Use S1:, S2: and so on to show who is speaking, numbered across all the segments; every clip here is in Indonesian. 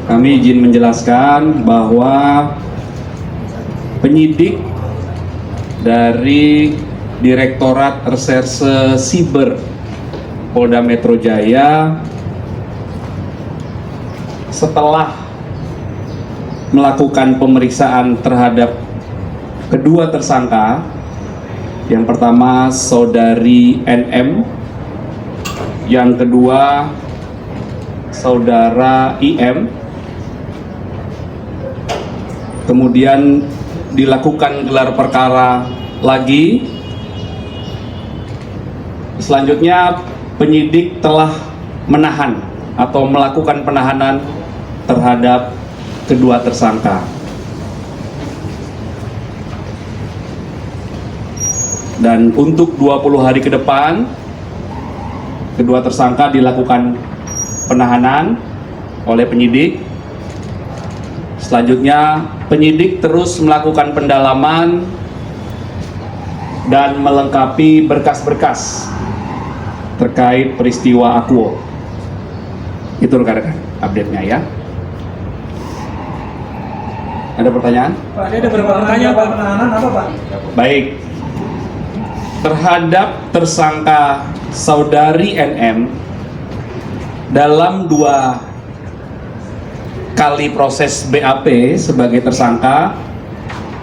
S1: Kami izin menjelaskan bahwa penyidik dari Direktorat Reserse Siber Polda Metro Jaya setelah melakukan pemeriksaan terhadap kedua tersangka, yang pertama saudari NM, yang kedua saudara IM, kemudian dilakukan gelar perkara lagi. Selanjutnya penyidik telah menahan atau melakukan penahanan terhadap kedua tersangka. Dan untuk 20 hari ke depan kedua tersangka dilakukan penahanan oleh penyidik. Selanjutnya penyidik terus melakukan pendalaman dan melengkapi berkas-berkas terkait peristiwa Akuo. Itu rekan-rekan update-nya ya. Ada pertanyaan?
S2: Pak, ada beberapa pertanyaan Pak. Penahanan apa Pak?
S1: Baik. Terhadap tersangka saudari NM dalam 2 kali proses BAP sebagai tersangka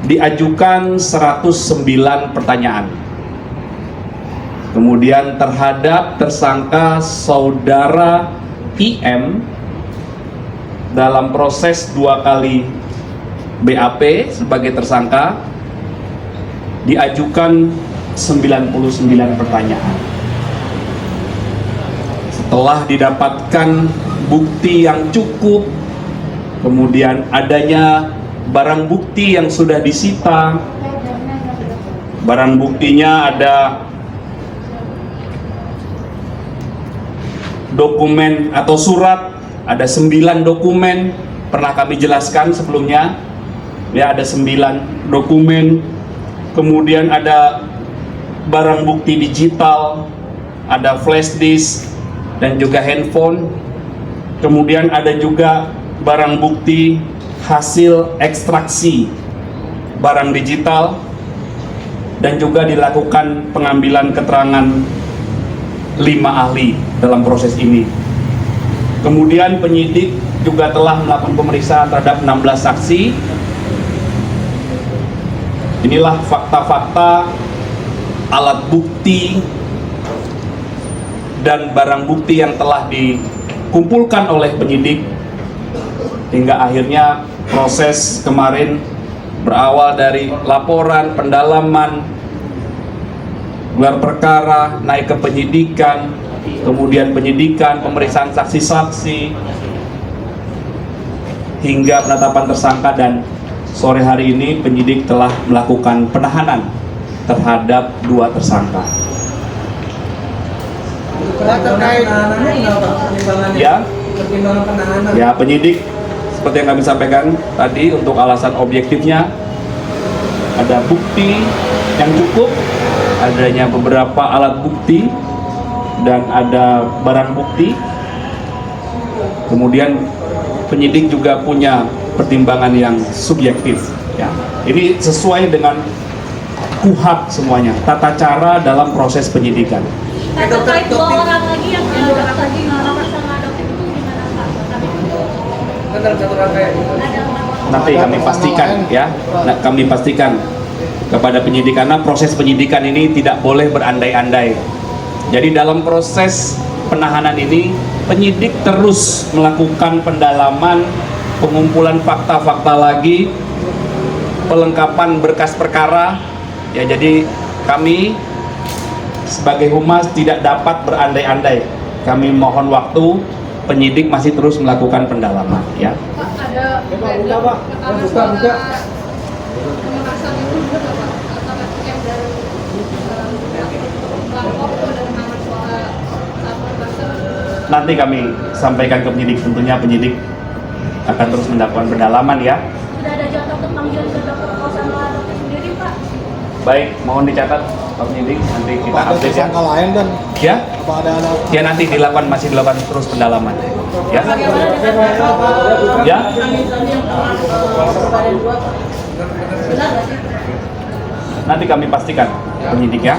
S1: diajukan 109 pertanyaan. Kemudian terhadap tersangka saudara IM dalam proses 2 kali BAP sebagai tersangka diajukan 99 pertanyaan. Setelah didapatkan bukti yang cukup, kemudian adanya barang bukti yang sudah disita. Barang buktinya ada dokumen atau surat, ada 9 dokumen, pernah kami jelaskan sebelumnya ya, ada 9 dokumen. Kemudian ada barang bukti digital, ada flash disk dan juga handphone. Kemudian ada juga barang bukti hasil ekstraksi barang digital, dan juga dilakukan pengambilan keterangan 5 ahli dalam proses ini. Kemudian penyidik juga telah melakukan pemeriksaan terhadap 16 saksi. Inilah fakta-fakta, alat bukti dan barang bukti yang telah dikumpulkan oleh penyidik hingga akhirnya proses kemarin berawal dari laporan, pendalaman, gelar perkara, naik ke penyidikan, kemudian penyidikan, pemeriksaan saksi-saksi, hingga penetapan tersangka, dan sore hari ini penyidik telah melakukan penahanan terhadap 2 tersangka. Ya, penyidik seperti yang kami sampaikan tadi, untuk alasan objektifnya ada bukti yang cukup, adanya beberapa alat bukti dan ada barang bukti. Kemudian penyidik juga punya pertimbangan yang subjektif ya. Ini sesuai dengan KUHP semuanya, tata cara dalam proses penyidikan.
S3: Terkait 2 orang lagi yang tadi sama dokter itu gimana Pak?
S1: Nanti kami pastikan ya, kami pastikan kepada penyidik, karena proses penyidikan ini tidak boleh berandai-andai. Jadi dalam proses penahanan ini penyidik terus melakukan pendalaman, pengumpulan fakta-fakta lagi, pelengkapan berkas perkara ya. Jadi kami sebagai humas tidak dapat berandai-andai. Kami mohon waktu penyidik masih terus melakukan pendalaman ya.
S3: Pak, ada
S2: buka, Pak. Buka.
S3: pemerasan itu juga nggak, Pak? Apakah yang dari lapor atau dari mana suara saat pemerasan?
S1: Nanti kami sampaikan ke penyidik, tentunya penyidik akan terus melakukan pendalaman ya.
S3: Sudah ada jadwal untuk panggilan ke dokter kosan dokter sendiri, Pak?
S1: Baik, mohon dicatat Pak penyidik, nanti kita
S4: Apa ada
S1: update ya.
S4: tersangka lain dan
S1: Ya,
S4: apa ada
S1: ya nanti masih dilakukan terus pendalaman ya.
S3: Bagaimana dengan
S1: Ya,
S3: benar nggak sih?
S1: nanti kami pastikan penyidik ya.